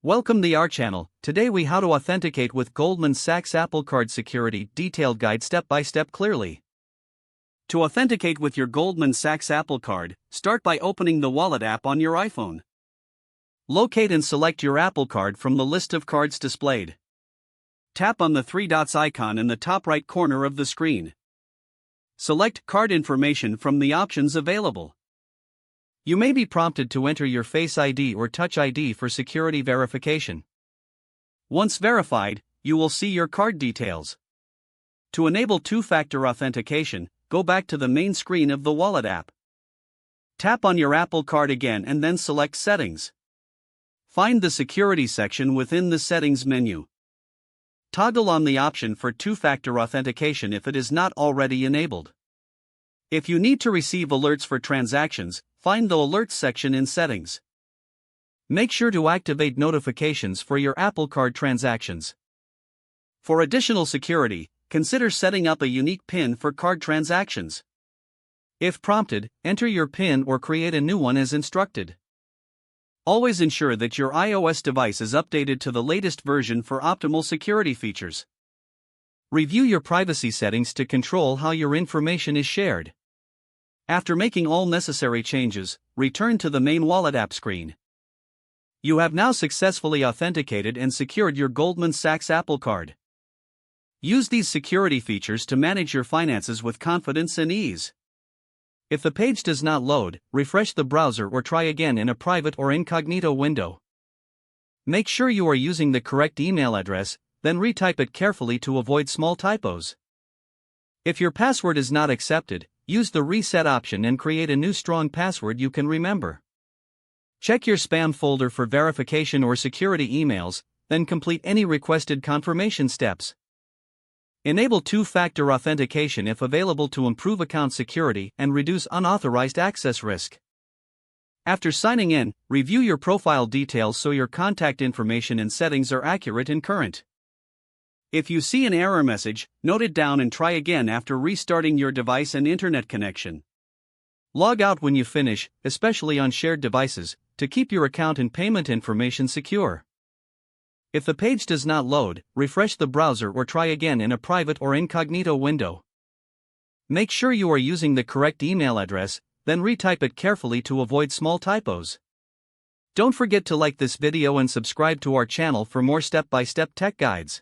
Welcome to our channel. Today we how to authenticate with Goldman Sachs Apple Card security detailed guide step by step clearly. To authenticate with your Goldman Sachs Apple Card, start by opening the Wallet app on your iPhone. Locate and select your Apple Card from the list of cards displayed. Tap on the three dots icon in the top right corner of the screen. Select Card Information from the options available. You may be prompted to enter your Face ID or Touch ID for security verification. Once verified, you will see your card details. To enable two-factor authentication, go back to the main screen of the Wallet app. Tap on your Apple Card again and then select Settings. Find the Security section within the Settings menu. Toggle on the option for two-factor authentication if it is not already enabled. If you need to receive alerts for transactions, find the Alerts section in Settings. Make sure to activate notifications for your Apple Card transactions. For additional security, consider setting up a unique PIN for card transactions. If prompted, enter your PIN or create a new one as instructed. Always ensure that your iOS device is updated to the latest version for optimal security features. Review your privacy settings to control how your information is shared. After making all necessary changes, return to the main Wallet app screen. You have now successfully authenticated and secured your Goldman Sachs Apple Card. Use these security features to manage your finances with confidence and ease. If the page does not load, refresh the browser or try again in a private or incognito window. Make sure you are using the correct email address, then retype it carefully to avoid small typos. If your password is not accepted, use the reset option and create a new strong password you can remember. Check your spam folder for verification or security emails, then complete any requested confirmation steps. Enable two-factor authentication if available to improve account security and reduce unauthorized access risk. After signing in, review your profile details so your contact information and settings are accurate and current. If you see an error message, note it down and try again after restarting your device and internet connection. Log out when you finish, especially on shared devices, to keep your account and payment information secure. If the page does not load, refresh the browser or try again in a private or incognito window. Make sure you are using the correct email address, then retype it carefully to avoid small typos. Don't forget to like this video and subscribe to our channel for more step-by-step tech guides.